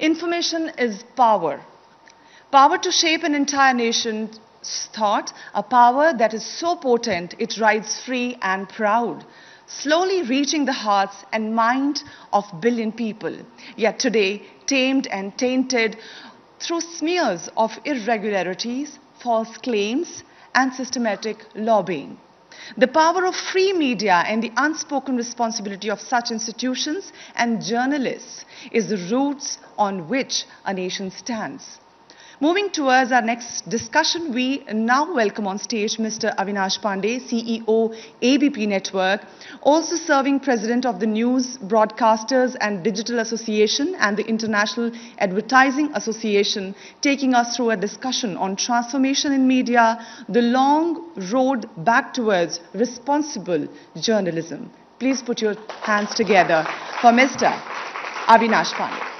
Information is power. Power to shape an entire nation's thought, a power that is so potent it rides free and proud, slowly reaching the hearts and mind of billion people, yet today tamed and tainted through smears of irregularities, false claims, and systematic lobbying. The power of free media and the unspoken responsibility of such institutions and journalists is the roots on which a nation stands. Moving towards our next discussion, we now welcome on stage Mr. Avinash Pandey, CEO, ABP Network, also serving President of the News Broadcasters and Digital Association and the International Advertising Association, taking us through a discussion on transformation in media, the long road back towards responsible journalism. Please put your hands together for Mr. Avinash Pandey.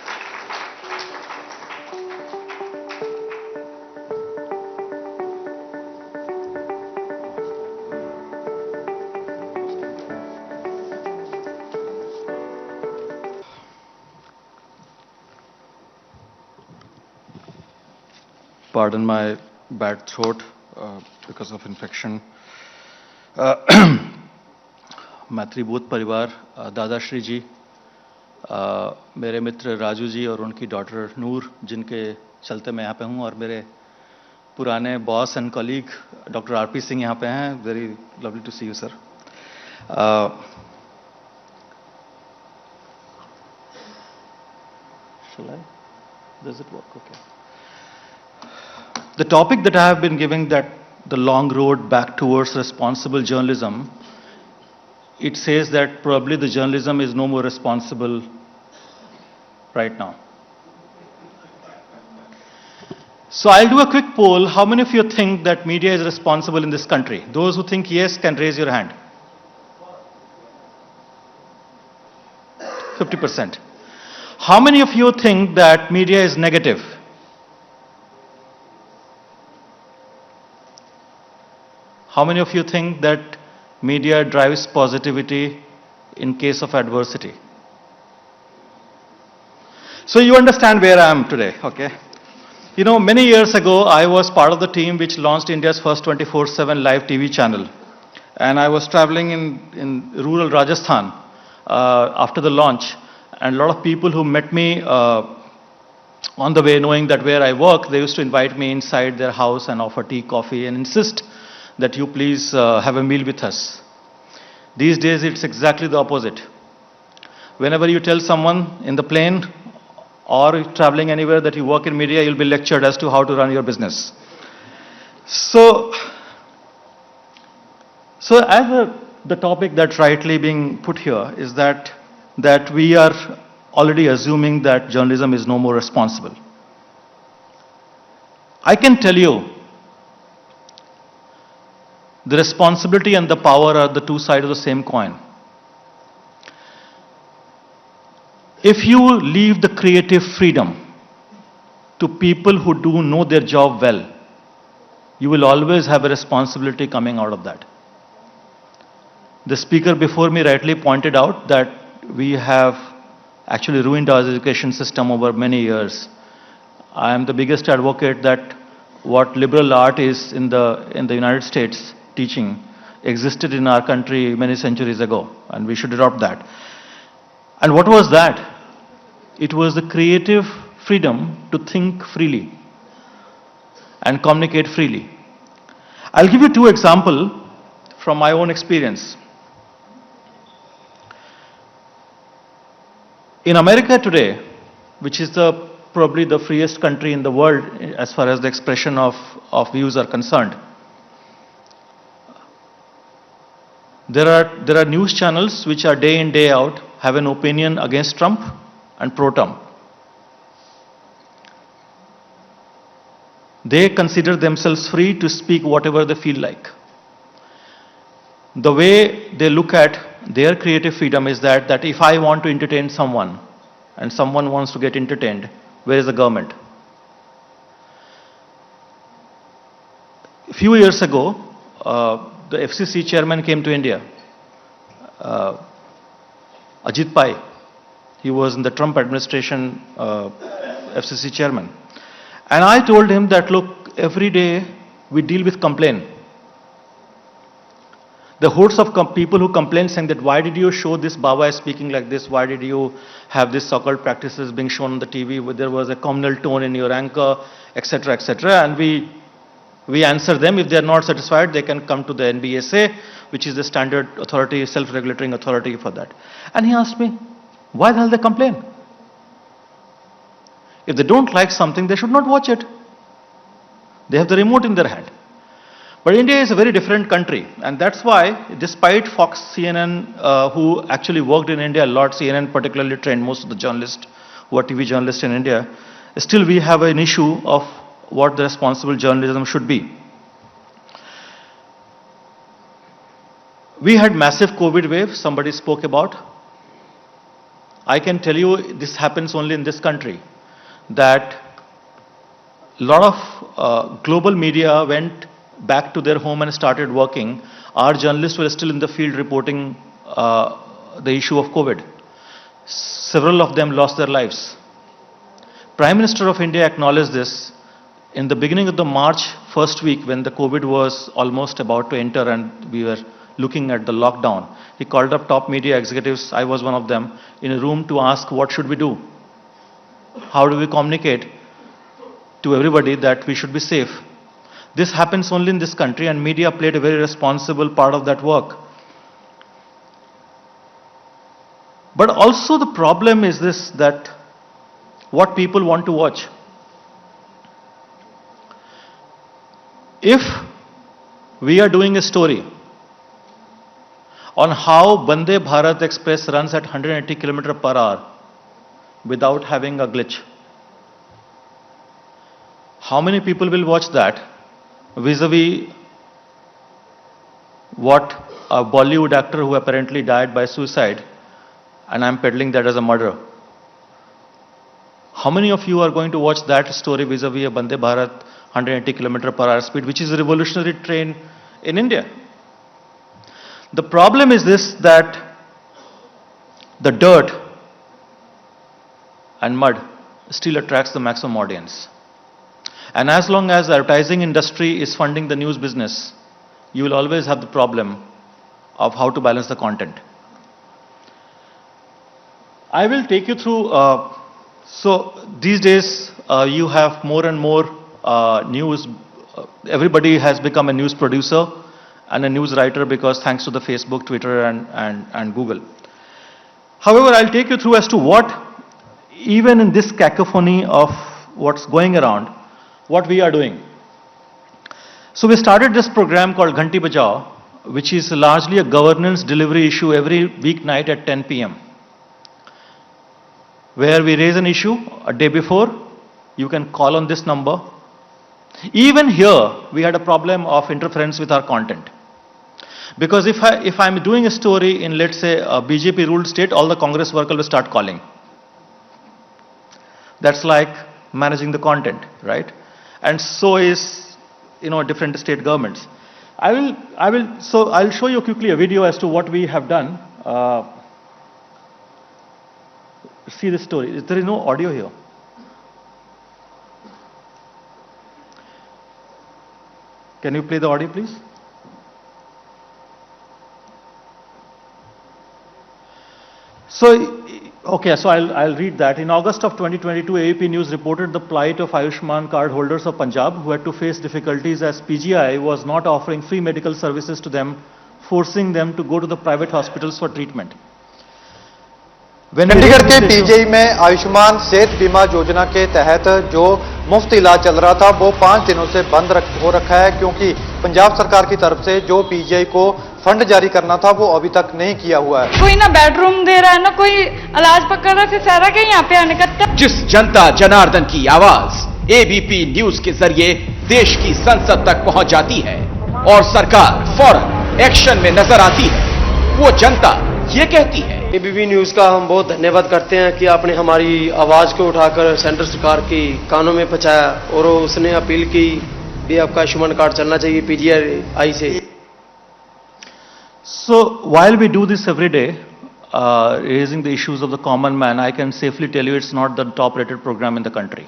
Pardon my bad throat because of infection. मातृभूत परिवार, दादाश्री जी, मेरे मित्र राजू जी और उनकी daughter नूर, जिनके चलते मैं यहाँ पे हूँ, और मेरे पुराने boss and colleague doctor RP Singh यहाँ पे हैं. Very lovely to see you sir. Shall I? Does it work? Okay. The topic that I have been giving, that the long road back towards responsible journalism, it says that probably the journalism is no more responsible right now. So I'll do a quick poll. How many of you think that media is responsible in this country? Those who think yes can raise your hand. 50%. How many of you think that media is negative? How many of you think that media drives positivity in case of adversity? So you understand where I am today, okay? You know, many years ago, I was part of the team which launched India's first 24/7 live TV channel. And I was traveling in rural Rajasthan after the launch. And a lot of people who met me on the way, knowing that where I work, they used to invite me inside their house and offer tea, coffee, and insist that you please have a meal with us. These days, it's exactly the opposite. Whenever you tell someone in the plane or traveling anywhere that you work in media, you'll be lectured as to how to run your business. So as the topic that's rightly being put here is that we are already assuming that journalism is no more responsible. I can tell you, the responsibility and the power are the two sides of the same coin. If you leave the creative freedom to people who do know their job well, you will always have a responsibility coming out of that. The speaker before me rightly pointed out that we have actually ruined our education system over many years. I am the biggest advocate that what liberal art is in the United States, teaching, existed in our country many centuries ago, and we should adopt that. And what was that? It was the creative freedom to think freely and communicate freely. I'll give you two examples from my own experience. In America today, which is probably the freest country in the world as far as the expression of views are concerned, there are news channels which are day in, day out, have an opinion against Trump and pro-Trump. They consider themselves free to speak whatever they feel like. The way they look at their creative freedom is that if I want to entertain someone and someone wants to get entertained, where is the government? A few years ago, the FCC chairman came to India, Ajit Pai. He was in the Trump administration FCC chairman. And I told him that, look, every day we deal with complaint. The hordes of people who complain saying that why did you show this Baba is speaking like this? Why did you have this so-called practices being shown on the TV where there was a communal tone in your anchor, etc., etc. And we answer them. If they are not satisfied, they can come to the NBSA, which is the standard authority, self-regulating authority for that. And he asked me, why the hell they complain? If they don't like something, they should not watch it. They have the remote in their hand. But India is a very different country, and that's why, despite Fox, CNN, who actually worked in India a lot, CNN particularly trained most of the journalists who are TV journalists in India, still we have an issue of what the responsible journalism should be. We had massive COVID wave, somebody spoke about. I can tell you this happens only in this country, that a lot of global media went back to their home and started working. Our journalists were still in the field reporting the issue of COVID. Several of them lost their lives. Prime Minister of India acknowledged this in the beginning of the March first week when the COVID was almost about to enter and we were looking at the lockdown. He called up top media executives, I was one of them, in a room to ask what should we do? How do we communicate to everybody that we should be safe? This happens only in this country, and media played a very responsible part of that work. But also the problem is this, that what people want to watch. If we are doing a story on how Vande Bharat Express runs at 180 km per hour without having a glitch, how many people will watch that vis-a-vis what a Bollywood actor who apparently died by suicide, and I'm peddling that as a murder? How many of you are going to watch that story vis-a-vis a Vande Bharat 180 km per hour speed, which is a revolutionary train in India? The problem is this, that the dirt and mud still attracts the maximum audience. And as long as the advertising industry is funding the news business, you will always have the problem of how to balance the content. I will take you through, so these days you have more and more news. Everybody has become a news producer and a news writer because thanks to the Facebook, Twitter and Google. However, I'll take you through as to what, even in this cacophony of what's going around, what we are doing. So we started this program called Ghanti Bajao, which is largely a governance delivery issue every weeknight at 10 p.m. where we raise an issue a day before. You can call on this number. Even here, we had a problem of interference with our content. Because if I'm doing a story in, let's say, a BJP ruled state, all the Congress workers will start calling. That's like managing the content, right? And so is, different state governments. So I'll show you quickly a video as to what we have done. See the story. There is no audio here. Can you play the audio, please? So, okay, so I'll read that. In August of 2022, ABP News reported the plight of Ayushman card holders of Punjab who had to face difficulties as PGI was not offering free medical services to them, forcing them to go to the private hospitals for treatment. Chandigarh के PGI में आयुष्मान सेहत बीमा योजना के तहत जो मुफ्त इलाज चल रहा था वो 5 दिनों से बंद हो रखा है, क्योंकि पंजाब सरकार की तरफ से जो पीजीआई को फंड जारी करना था वो अभी तक नहीं किया हुआ है। कोई ना बेडरूम दे रहा है ना कोई इलाज पकड़ रहा, फिर सारा के यहाँ पे आने का। जिस जनता जनार्दन की आवाज एबीपी न्यूज के जरिए देश की संसद तक पहुंच जाती है और सरकार फौरन एक्शन में नजर आती है, वो जनता ये कहती है। एबीपी न्यूज का हम बहुत धन्यवाद करते हैं कि आपने हमारी आवाज को उठाकर सेंट्रल सरकार की कानों में पहुंचाया और उसने अपील की भी आपका आयुष्मान कार्ड चलना चाहिए पीजीआई से। So while we do this every day, raising the issues of the common man, I can safely tell you it's not the top-rated program in the country.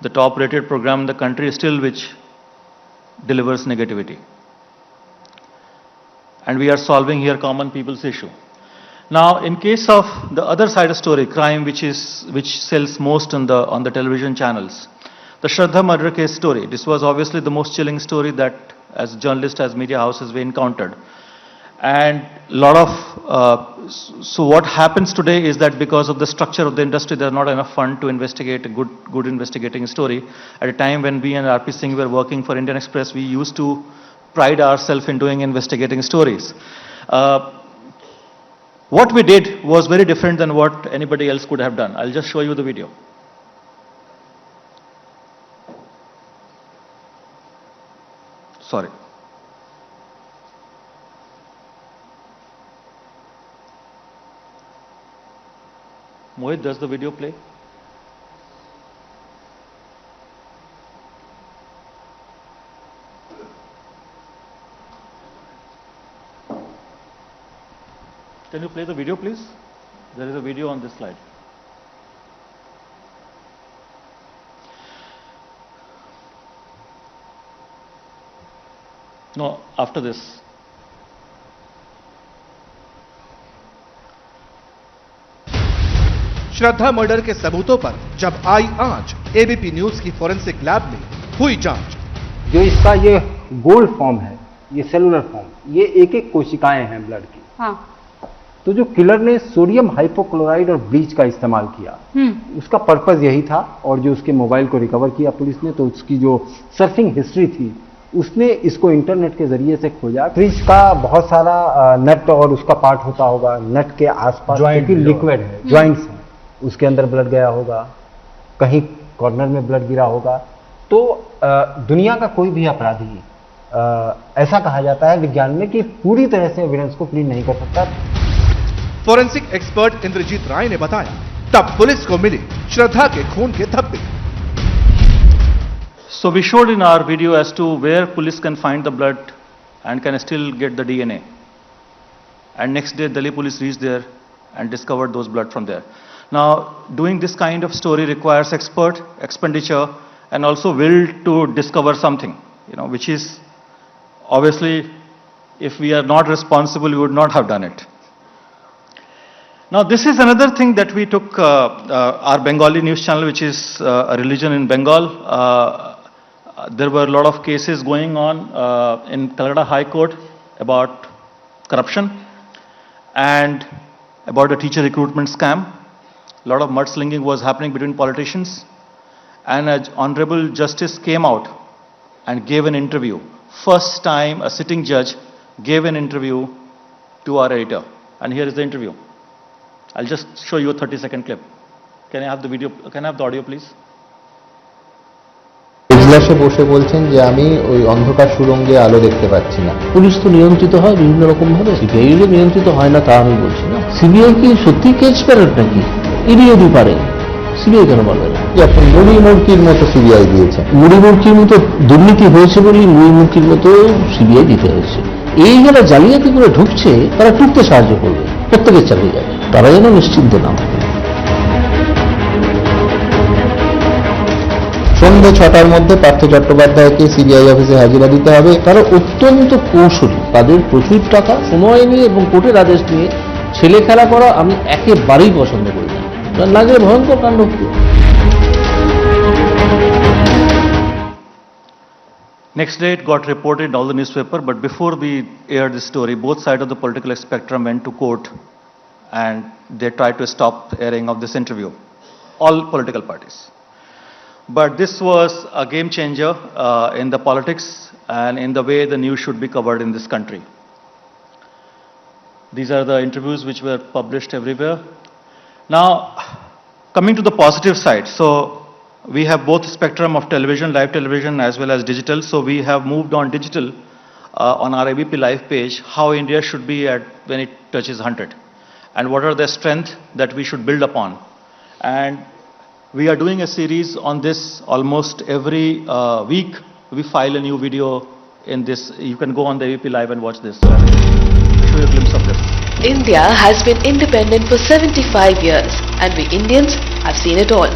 The top-rated program in the country is still which delivers negativity. And we are solving here common people's issue. Now, in case of the other side of story, crime which sells most on the television channels, the Shraddha murder case story. This was obviously the most chilling story that, as journalists, as media houses, we encountered. And lot of so what happens today is that because of the structure of the industry, there's not enough fund to investigate a good investigating story. At a time when we and RP Singh were working for Indian Express, we used to pride ourselves in doing investigating stories. What we did was very different than what anybody else could have done. I'll just show you the video. Sorry. Mohit, does the video play? Can you play the video, please? There is a video on this slide. No, after this. Shraddha murder के सबूतों पर जब आई आंच, ABP news की forensic lab में हुई जांच। जो इसका ये गोल्ड फॉर्म है, ये सेलुलर फॉर्म, ये एक एक कोशिकाएं हैं ब्लड की। हाँ। तो जो किलर ने सोडियम हाइपोक्लोराइड और ब्लीच का इस्तेमाल किया, उसका पर्पस यही था। और जो उसके मोबाइल को रिकवर किया पुलिस ने, तो उसकी जो सर्फिंग हिस्ट्री थी, उसने इसको इंटरनेट के जरिए से खोजा। फ्रिज का बहुत सारा नट और उसका पार्ट होता होगा, नट के आसपास क्योंकि लिक्विड है, ज्वाइंट्स है, उसके अंदर ब्लड गया होगा, कहीं कॉर्नर में ब्लड गिरा होगा। तो दुनिया का कोई भी अपराधी, ऐसा कहा जाता है विज्ञान में, कि पूरी तरह से एविडेंस को क्लीन नहीं कर सकता। फोरेंसिक एक्सपर्ट इंद्रजीत राय ने बताया, तब पुलिस को मिली श्रद्धा के खून के धब्बे। So we showed in our video as to where police can find the blood and can still get the DNA. And next day, Delhi police reached there and discovered those blood from there. Now, doing this kind of story requires expenditure, and also will to discover something, which is obviously, if we are not responsible, we would not have done it. Now, this is another thing that we took our Bengali news channel, which is a religion in Bengal. There were a lot of cases going on in Calcutta High Court about corruption and about a teacher recruitment scam. A lot of mudslinging was happening between politicians, and an honorable justice came out and gave an interview. First time a sitting judge gave an interview to our editor, and here is the interview. I'll just show you a 30-second clip. Can I have the video? Can I have the audio, please? এজলাসে বসে বলছেন যে আমি ওই অন্ধকার সুড়ঙ্গে আলো দেখতে পাচ্ছি না। পুলিশ তো নিয়ন্ত্রিত হয় বিভিন্ন রকম ভাবে, সিবিআই নিয়ন্ত্রিত হয় না তা আমি বলছি না। সিবিআই কি সত্যি এক্সপার্ট নাকি? ইডি যদি পারে, সিবিআই কেন পারবে না? এখন মুড়ি মুরকির মতো সিবিআই দিয়েছে। মুড়ি মুরকির মতো দুর্নীতি হয়েছে বলেই মুড়ি মুরকির মতো সিবিআই দিতে হয়েছে। এই যারা জালিয়াতি করে ঢুকছে, তারা টুকতে সাহায্য করবে, প্রত্যেকের চালিয়ে যাবে, তারা যেন নিশ্চিন্ত না থাকে। সন্ধ্যে 6টার মধ্যে পার্থ চট্টোপাধ্যায়কে সিবিআই অফিসে হাজিরা দিতে হবে। তারা অত্যন্ত কৌশলী, তাদের প্রচুর টাকা, সময় নিয়ে এবং কোর্টের আদেশ নিয়ে ছেলে খেলা করা আমি একেবারেই পছন্দ করি না। লাগে ভয়ঙ্কর কাণ্ড। Next day it got reported in all the newspaper, but before we aired this story, both sides of the political spectrum went to court and they tried to stop airing of this interview. All political parties. But this was a game changer in the politics and in the way the news should be covered in this country. These are the interviews which were published everywhere. Now, coming to the positive side, so we have both spectrum of television, live television, as well as digital. So we have moved on digital on our ABP live page, how India should be at when it touches 100, and what are the strengths that we should build upon. And we are doing a series on this almost every week. We file a new video in this. You can go on the ABP live and watch this. Show you a glimpse of this. India has been independent for 75 years and we Indians have seen it all.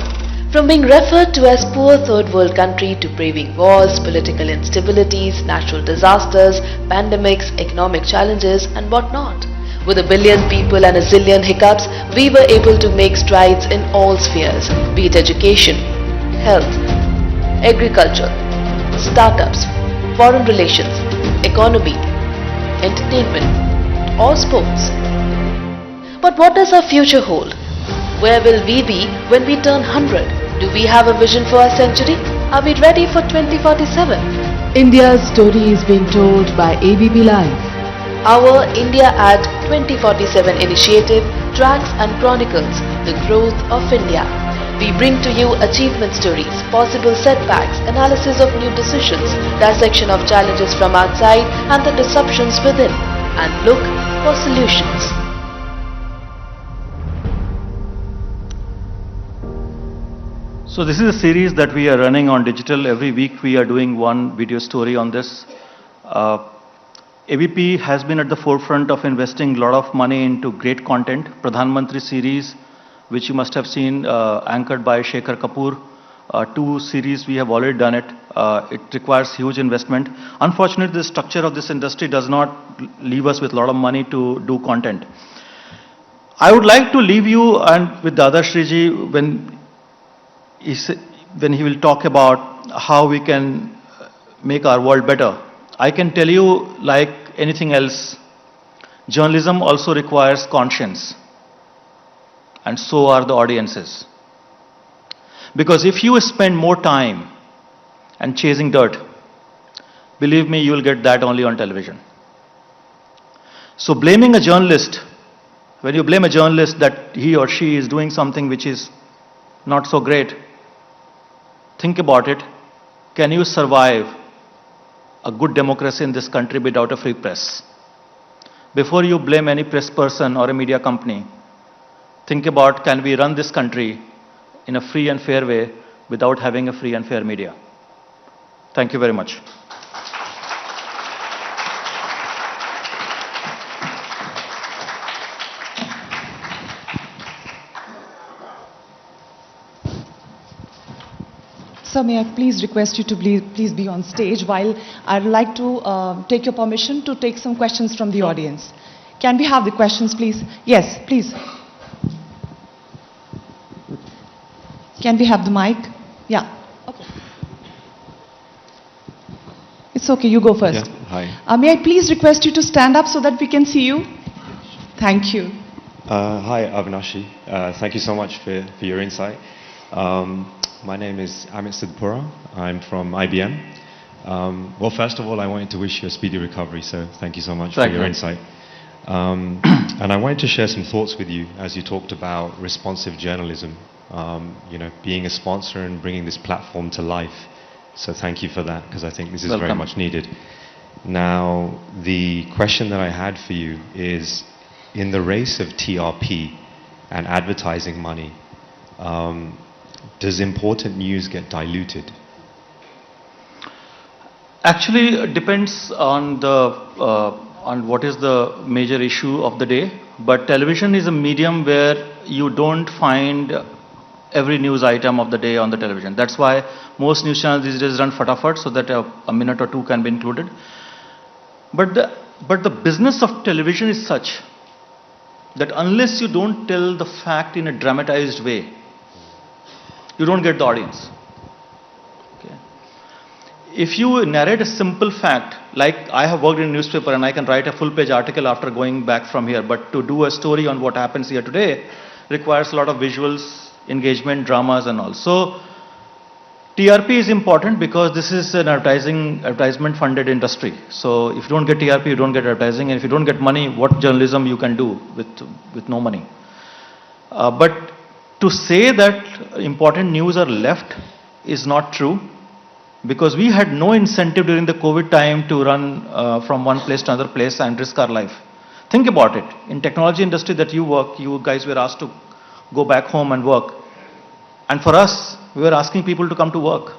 From being referred to as poor third world country to braving wars, political instabilities, natural disasters, pandemics, economic challenges and whatnot. With a billion people and a zillion hiccups, we were able to make strides in all spheres, be it education, health, agriculture, startups, foreign relations, economy, entertainment, or sports. But what does our future hold? Where will we be when we turn 100? Do we have a vision for our century? Are we ready for 2047? India's story is being told by ABP Live. Our India at 2047 initiative tracks and chronicles the growth of India. We bring to you achievement stories, possible setbacks, analysis of new decisions, dissection of challenges from outside and the disruptions within, and look for solutions. So this is a series that we are running on digital. Every week we are doing one video story on this. ABP has been at the forefront of investing a lot of money into great content. Pradhan Mantri series, which you must have seen, anchored by Shekhar Kapoor. 2 series we have already done it. It requires huge investment. Unfortunately, the structure of this industry does not leave us with a lot of money to do content. I would like to leave you and with the other Shriji when he will talk about how we can make our world better. I can tell you, like anything else, journalism also requires conscience, and so are the audiences. Because if you spend more time and chasing dirt, believe me, you will get that only on television. So blaming a journalist, when you blame a journalist that he or she is doing something which is not so great, think about it. Can you survive a good democracy in this country without a free press? Before you blame any press person or a media company, think about, can we run this country in a free and fair way without having a free and fair media? Thank you very much. Sir, may I please request you to please be on stage while I'd like to take your permission to take some questions from the audience. Can we have the questions, please? Yes, please. Can we have the mic? Yeah. Okay. It's okay, you go first. Yeah, hi. May I please request you to stand up so that we can see you? Thank you. Hi, Avinash. Thank you so much for your insight. My name is Amit Sidpura. I'm from IBM. Well, first of all, I wanted to wish you a speedy recovery, so thank you so much for your insight. And I wanted to share some thoughts with you as you talked about responsive journalism, being a sponsor and bringing this platform to life. So thank you for that, because I think this is very much needed. Now, the question that I had for you is, in the race of TRP and advertising money, does important news get diluted? Actually, it depends on on what is the major issue of the day. But television is a medium where you don't find every news item of the day on the television. That's why most news channels these days run fatafat so that a minute or two can be included. But the business of television is such that unless you don't tell the fact in a dramatized way, you don't get the audience. Okay. If you narrate a simple fact, like I have worked in a newspaper and I can write a full-page article after going back from here, but to do a story on what happens here today requires a lot of visuals, engagement, dramas and all. So TRP is important because this is an advertisement-funded industry. So if you don't get TRP, you don't get advertising, and if you don't get money, what journalism you can do with no money? But to say that important news are left is not true, because we had no incentive during the COVID time to run from one place to another place and risk our life. Think about it. In technology industry that you work, you guys were asked to go back home and work. And for us, we were asking people to come to work.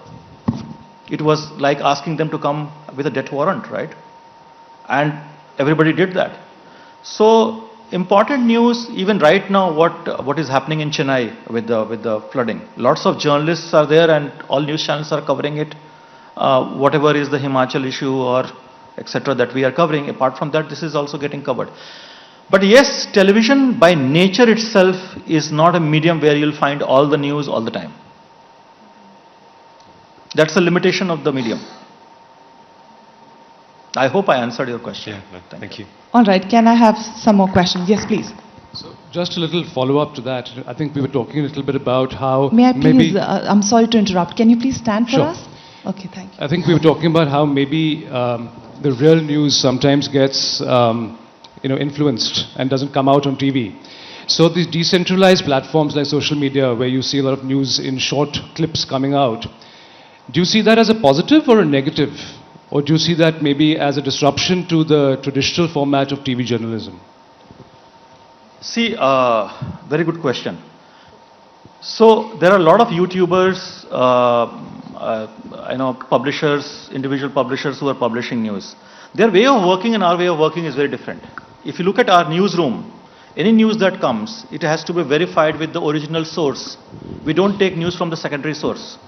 It was like asking them to come with a death warrant, right? And everybody did that. So important news, even right now, what is happening in Chennai with the flooding. Lots of journalists are there, and all news channels are covering it. Whatever is the Himachal issue or etc. that we are covering, apart from that, this is also getting covered. But yes, television by nature itself is not a medium where you'll find all the news all the time. That's a limitation of the medium. I hope I answered your question. Yeah, thank you. All right, can I have some more questions? Yes, please. So just a little follow-up to that. I think we were talking a little bit about how May I please, I'm sorry to interrupt. Can you please stand for Sure. us? Okay, thank you. I think we were talking about how maybe the real news sometimes gets influenced and doesn't come out on TV. So these decentralized platforms like social media, where you see a lot of news in short clips coming out, do you see that as a positive or a negative? Or do you see that maybe as a disruption to the traditional format of TV journalism? See, very good question. So there are a lot of YouTubers, publishers, individual publishers who are publishing news. Their way of working and our way of working is very different. If you look at our newsroom, any news that comes, it has to be verified with the original source. We don't take news from the secondary source.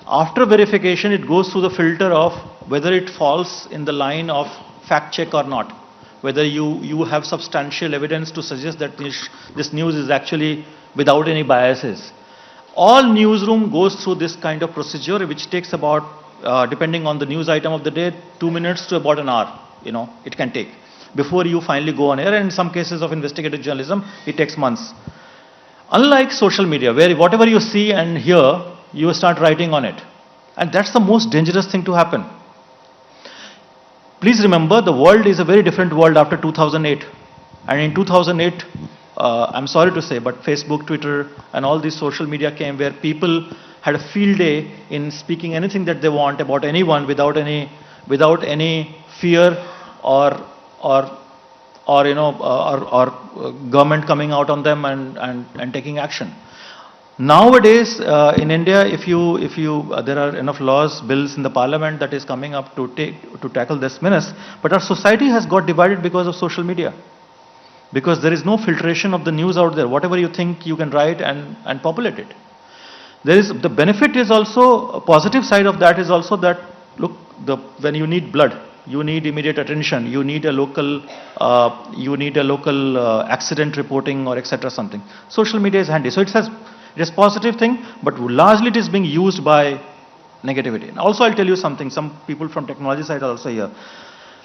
After verification, it goes through the filter of whether it falls in the line of fact check or not. Whether you have substantial evidence to suggest that this news is actually without any biases. All newsroom goes through this kind of procedure, which takes about, depending on the news item of the day, 2 minutes to about an hour, it can take, before you finally go on air. And in some cases of investigative journalism, it takes months. Unlike social media, where whatever you see and hear, you start writing on it. And that's the most dangerous thing to happen. Please remember, the world is a very different world after 2008. And in 2008, I'm sorry to say, but Facebook, Twitter, and all these social media came where people had a field day in speaking anything that they want about anyone without any fear or government coming out on them and taking action. Nowadays, in India, there are enough laws, bills in the parliament that is coming up to tackle this menace. But our society has got divided because of social media. Because there is no filtration of the news out there. Whatever you think, you can write and populate it. The benefit is also, a positive side of that is also that, look, when you need blood, you need immediate attention, you need a local accident reporting or etc. something. Social media is handy. So it is positive thing, but largely it is being used by negativity. And also I'll tell you something, some people from technology side are also here.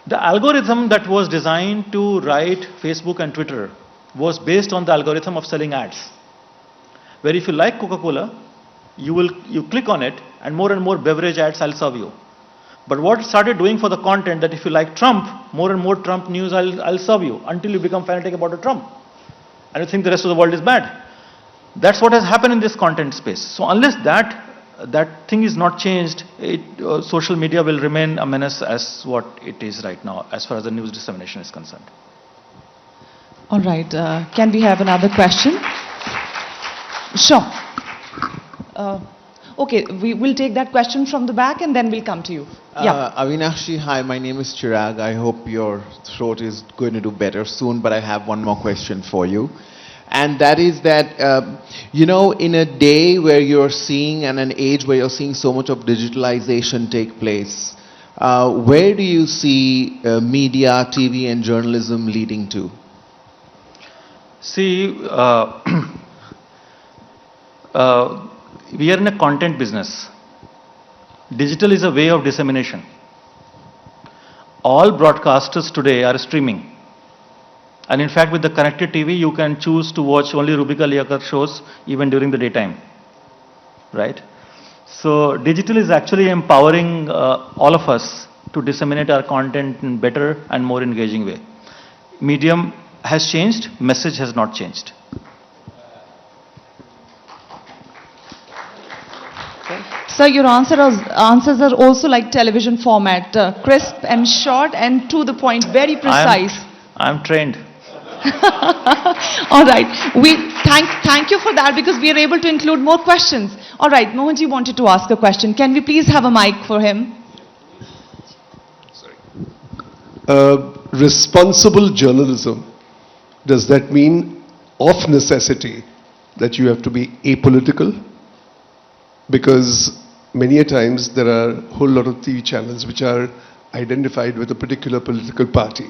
The algorithm that was designed to write Facebook and Twitter was based on the algorithm of selling ads. Where if you like Coca-Cola, you click on it and more beverage ads I'll serve you. But what it started doing for the content, that if you like Trump, more and more Trump news I'll serve you until you become fanatic about a Trump. And you think the rest of the world is bad. That's what has happened in this content space. So unless that thing is not changed, social media will remain a menace as what it is right now, as far as the news dissemination is concerned. All right, can we have another question? Sure. Okay, we will take that question from the back and then we'll come to you. Yeah. Avinash, hi, my name is Chirag. I hope your throat is going to do better soon, but I have one more question for you. And that is that, in a day where you're seeing, and an age where you're seeing so much of digitalization take place, where do you see media, TV and journalism leading to? See, we are in a content business. Digital is a way of dissemination. All broadcasters today are streaming. And in fact, with the connected TV, you can choose to watch only Rubika Liakar shows even during the daytime. Right? So digital is actually empowering all of us to disseminate our content in better and more engaging way. Medium has changed, message has not changed. Sir, your answers are also like television format, crisp and short and to the point, very precise. I'm trained. All right, we thank you for that, because we are able to include more questions. All right, Mohanji wanted to ask a question. Can we please have a mic for him? Responsible journalism does that mean of necessity that you have to be apolitical? Because many a times there are a whole lot of TV channels which are identified with a particular political party,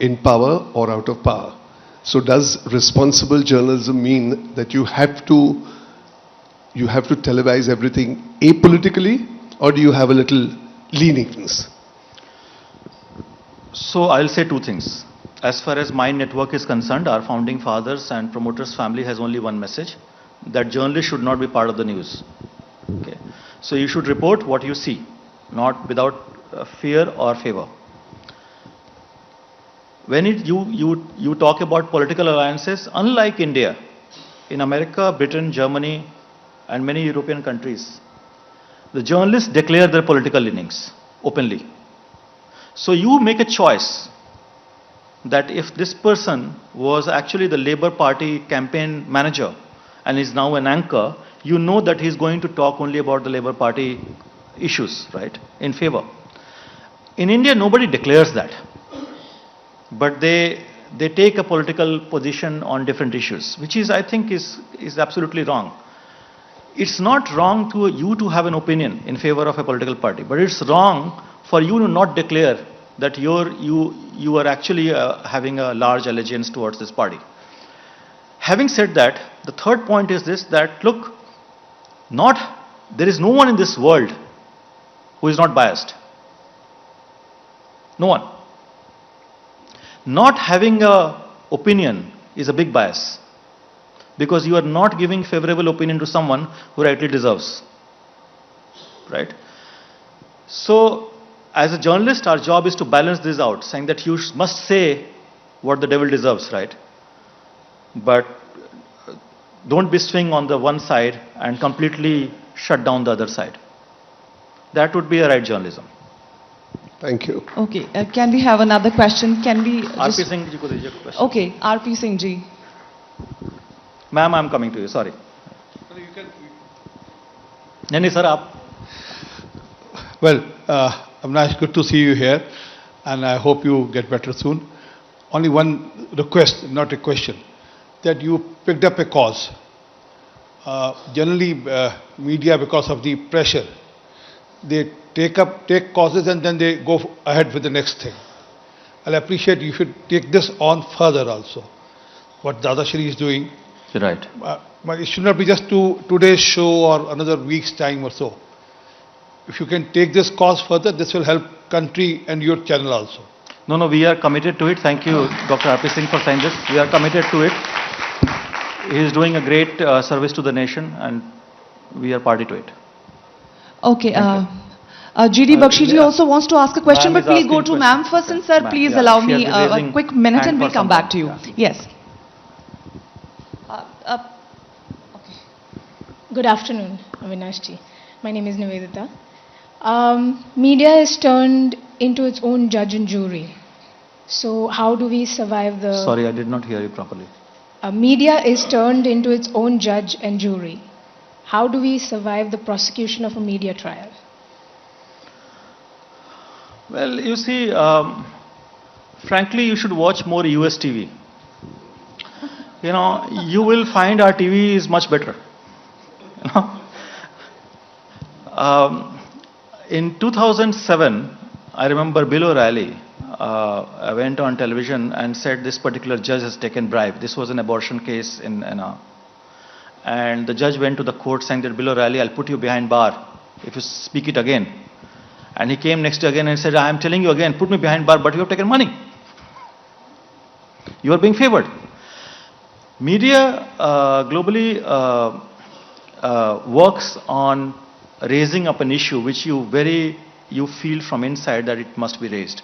in power or out of power. So does responsible journalism mean that you have to televise everything apolitically, or do you have a little lenience? So I'll say two things. As far as my network is concerned, our founding fathers and promoters family has only one message, that journalists should not be part of the news. Okay. So you should report what you see, not without fear or favor. When you talk about political alliances, unlike India, in America, Britain, Germany, and many European countries, the journalists declare their political leanings openly. So you make a choice that if this person was actually the Labour Party campaign manager and is now an anchor, you know that he's going to talk only about the Labour Party issues, right, in favor. In India, nobody declares that. But they take a political position on different issues, which is, I think, is absolutely wrong. It's not wrong to you to have an opinion in favor of a political party, but it's wrong for you to not declare that you are actually having a large allegiance towards this party. Having said that, the third point is this, that look, there is no one in this world who is not biased. No one. Not having an opinion is a big bias, because you are not giving favorable opinion to someone who rightly deserves. Right? So, as a journalist, our job is to balance this out, saying that you must say what the devil deserves, right? But don't be swing on the one side and completely shut down the other side. That would be a right journalism. Thank you. Okay, can we have another question? Can we RP Singh ji ko dijiye question. Okay, RP Singh ji. Ma'am, I'm coming to you, sorry. No, sir, aap. Well, Avinash, good to see you here, and I hope you get better soon. Only one request, not a question, that you picked up a cause. Generally, media, because of the pressure, they take causes and then they go ahead with the next thing. I'll appreciate you should take this on further also, what Dada Shri is doing. Right. But it should not be just today's show or another week's time or so. If you can take this cause further, this will help country and your channel also. No, we are committed to it. Thank you, Dr. RP Singh, for saying this. We are committed to it. He is doing a great service to the nation, and we are party to it. Okay. GD Bakshi ji also wants to ask a question, but we'll go to ma'am first. And sir, please allow me a quick minute and we'll come back to you. Yeah. Yes. Okay. Good afternoon, Avinash ji. My name is Nivedita. Media is turned into its own judge and jury. So how do we survive the... Sorry, I did not hear you properly. Media is turned into its own judge and jury. How do we survive the prosecution of a media trial? Well, you see, frankly, you should watch more US TV. You know, you will find our TV is much better. You know? In 2007, I remember Bill O'Reilly went on television and said this particular judge has taken bribe. This was an abortion case and the judge went to the court saying that Bill O'Reilly, I'll put you behind bar if you speak it again. And he came next day again and said, I am telling you again, put me behind bar, but you have taken money. You are being favored. Media globally works on raising up an issue which you feel from inside that it must be raised.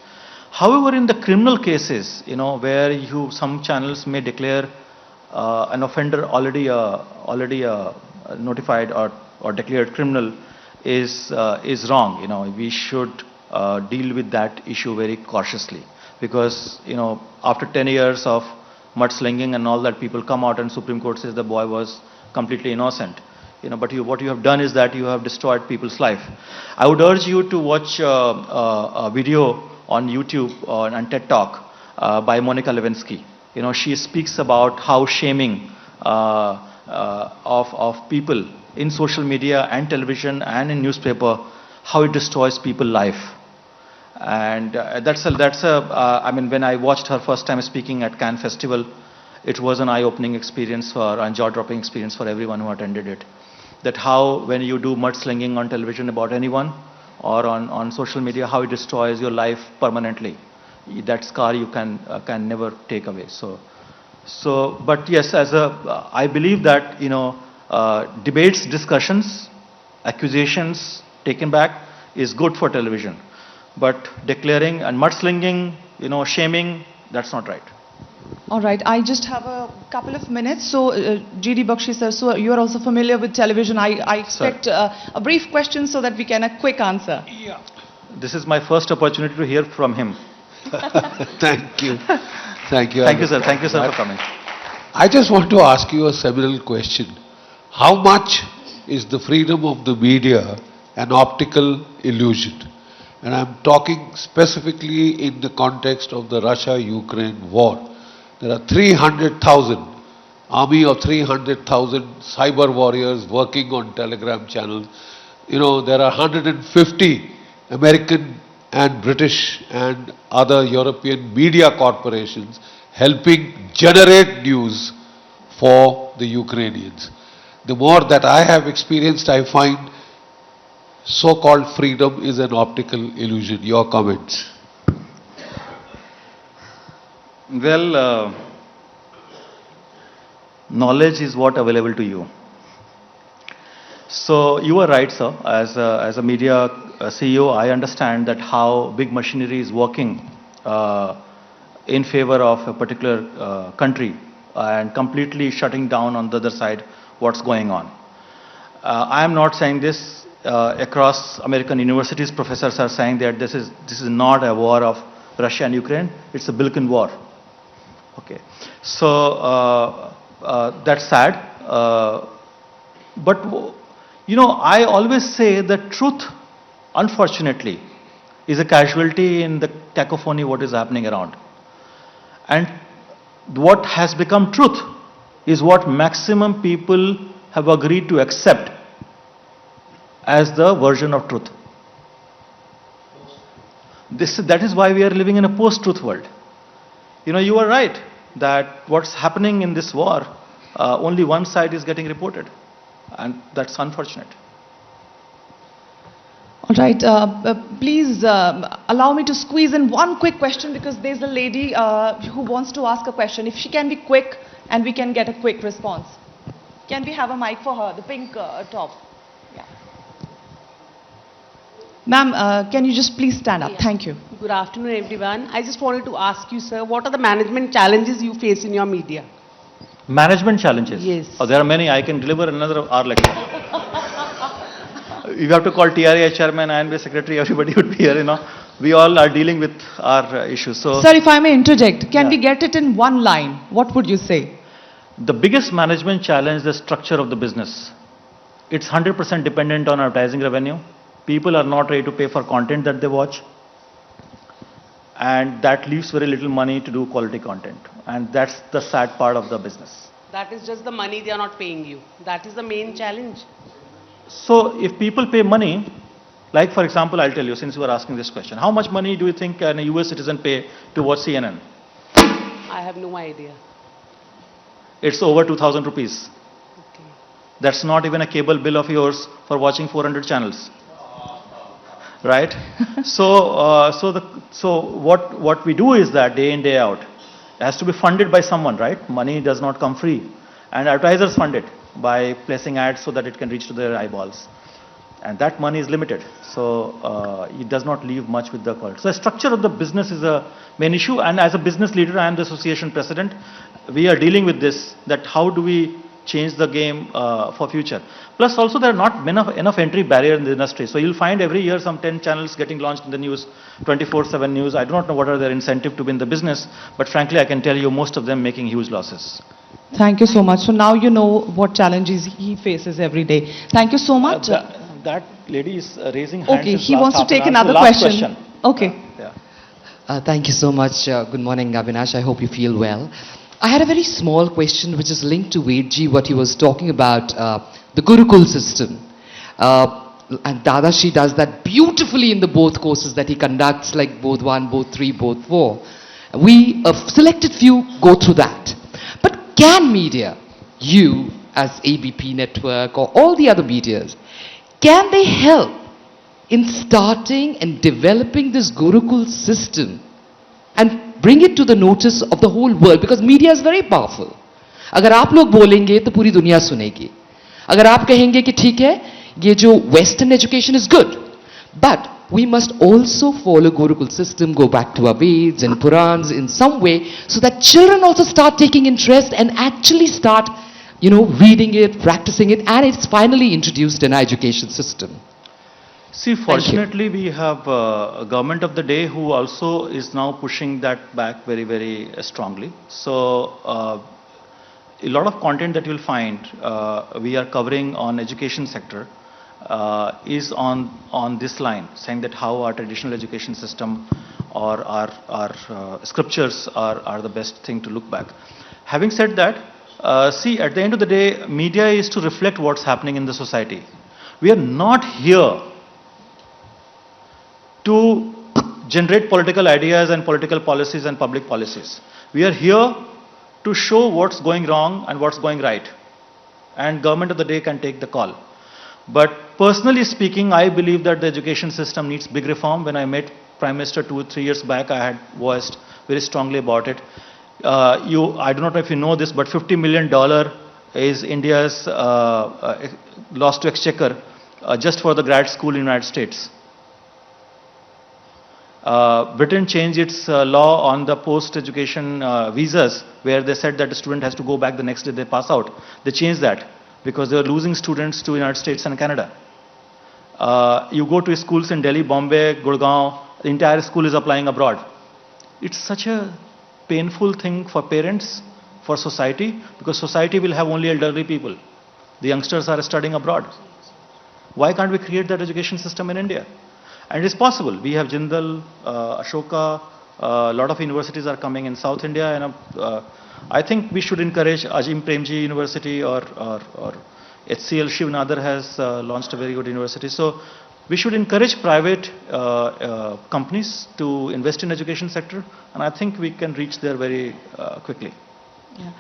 However, in the criminal cases, you know, where some channels may declare an offender already notified or declared criminal is wrong. You know, we should deal with that issue very cautiously, because you know, after 10 years of mudslinging and all that, people come out and Supreme Court says the boy was completely innocent. You know, but what you have done is that you have destroyed people's life. I would urge you to watch a video on YouTube and TED Talk by Monica Lewinsky. She speaks about how shaming of people in social media and television and in newspaper, how it destroys people's life. And when I watched her first time speaking at Cannes Festival, it was an eye-opening experience and jaw-dropping experience for everyone who attended it. That how when you do mudslinging on television about anyone or on social media, how it destroys your life permanently. That scar you can never take away. But yes, I believe that debates, discussions, accusations taken back is good for television. But declaring and mudslinging, shaming, that's not right. All right, I just have a couple of minutes. So, G.D. Bakshi sir, so you are also familiar with television. I expect a brief question so that we can a quick answer. Yeah. This is my first opportunity to hear from him. Thank you. Thank you. Thank you, sir. Thank you, sir, for coming. I just want to ask you a seminal question. How much is the freedom of the media an optical illusion? And I'm talking specifically in the context of the Russia-Ukraine war. There are 300,000, army of 300,000 cyber warriors working on Telegram channels. There are 150 American and British and other European media corporations helping generate news for the Ukrainians. The more that I have experienced, I find so-called freedom is an optical illusion. Your comments? Well, knowledge is what available to you. So you are right, sir. As a media CEO, I understand that how big machinery is working in favor of a particular country and completely shutting down on the other side what's going on. I am not saying this. Across American universities, professors are saying that this is not a war of Russia and Ukraine. It's a Balkan war. Okay, so that's sad. But I always say that truth, unfortunately, is a casualty in the cacophony what is happening around. And what has become truth is what maximum people have agreed to accept as the version of truth. That is why we are living in a post-truth world. You are right that what's happening in this war, only one side is getting reported. And that's unfortunate. All right, please allow me to squeeze in one quick question because there's a lady who wants to ask a question. If she can be quick and we can get a quick response. Can we have a mic for her, the pink top? Yeah. Ma'am, can you just please stand up? Thank you. Good afternoon, everyone. I just wanted to ask you, sir, what are the management challenges you face in your media? Management challenges? Yes. Oh, there are many. I can deliver another hour lecture. You have to call TRA chairman, INB secretary, everybody would be here, We all are dealing with our issues. So, sir, if I may interject, can we get it in one line? What would you say? The biggest management challenge is the structure of the business. It's 100% dependent on advertising revenue. People are not ready to pay for content that they watch. And that leaves very little money to do quality content. And that's the sad part of the business. That is just the money they are not paying you. That is the main challenge. So if people pay money, like for example, I'll tell you, since you are asking this question, how much money do you think a US citizen pay to watch CNN? I have no idea. It's over 2,000 rupees. Okay. That's not even a cable bill of yours for watching 400 channels. Right? So what we do is that day in, day out, it has to be funded by someone, right? Money does not come free. And advertisers fund it by placing ads so that it can reach to their eyeballs. And that money is limited. So it does not leave much with the quality. So the structure of the business is a main issue. And as a business leader, I am the association president. We are dealing with this, that how do we change the game for future. Plus also there are not enough entry barrier in the industry. So you'll find every year some 10 channels getting launched in the news, 24/7 news. I do not know what are their incentive to be in the business, but frankly I can tell you most of them making huge losses. Thank you so much. So now you know what challenges he faces every day. Thank you so much. That lady is raising hands. Okay, he wants to take another question. Okay. Thank you so much. Good morning, Avinash. I hope you feel well. I had a very small question which is linked to Vedji, what he was talking about, the Gurukul system. And Dadashi does that beautifully in the both courses that he conducts, like both 1, both 3, both 4. We, a selected few, go through that. But can media, you as ABP network or all the other medias, can they help in starting and developing this Gurukul system and bring it to the notice of the whole world? Because media is very powerful. अगर आप लोग बोलेंगे तो पूरी दुनिया सुनेगी. अगर आप कहेंगे कि ठीक है, ये जो Western education is good, but we must also follow Gurukul system, go back to our Veds and Purans in some way, so that children also start taking interest and actually start, reading it, practicing it, and it's finally introduced in our education system. See, fortunately, we have a government of the day who also is now pushing that back very, very strongly. So, a lot of content that you'll find we are covering on education sector is on this line, saying that how our traditional education system or our scriptures are the best thing to look back. Having said that, see, at the end of the day, media is to reflect what's happening in the society. We are not here to generate political ideas and political policies and public policies. We are here to show what's going wrong and what's going right. And government of the day can take the call. But personally speaking, I believe that the education system needs big reform. When I met Prime Minister 2 or 3 years back, I had voiced very strongly about it. I do not know if you know this, but $50 million is India's loss to exchequer just for the grad school in the United States. Britain changed its law on the post-education visas, where they said that the student has to go back the next day they pass out. They changed that because they were losing students to the United States and Canada. You go to schools in Delhi, Bombay, Gurgaon, the entire school is applying abroad. It's such a painful thing for parents, for society, because society will have only elderly people. The youngsters are studying abroad. Why can't we create that education system in India? And it's possible. We have Jindal, Ashoka, a lot of universities are coming in South India, and I think we should encourage Ajim Premji University or HCL Shiv Nadar has launched a very good university. So we should encourage private companies to invest in education sector, and I think we can reach there very quickly. Yeah.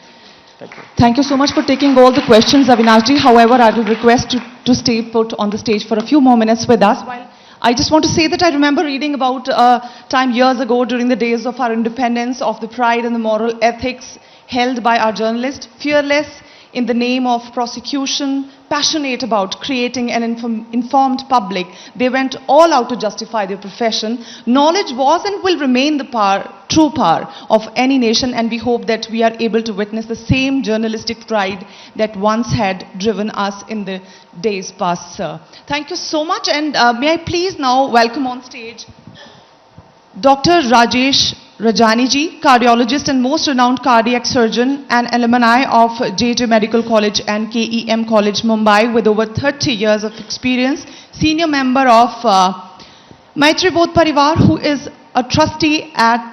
Thank you. Thank you so much for taking all the questions, Avinashji. However, I will request you to stay put on the stage for a few more minutes with us. While I just want to say that I remember reading about a time years ago during the days of our independence, of the pride and the moral ethics held by our journalists, fearless in the name of prosecution, passionate about creating an informed public. They went all out to justify their profession. Knowledge was and will remain the true power of any nation, and we hope that we are able to witness the same journalistic pride that once had driven us in the days past, sir. Thank you so much, and may I please now welcome on stage Dr. Rajesh Rajani ji, cardiologist and most renowned cardiac surgeon and alumni of JJ Medical College and KEM College, Mumbai, with over 30 years of experience, senior member of Maitri Bodh Parivar, who is a trustee at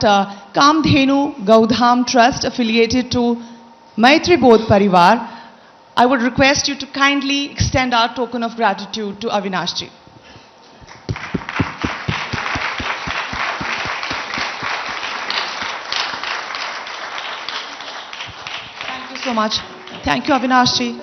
Kamdhenu Gaudham Trust, affiliated to Maitri Bodh Parivar. I would request you to kindly extend our token of gratitude to Avinash ji. So much. Thank you, Avinash ji.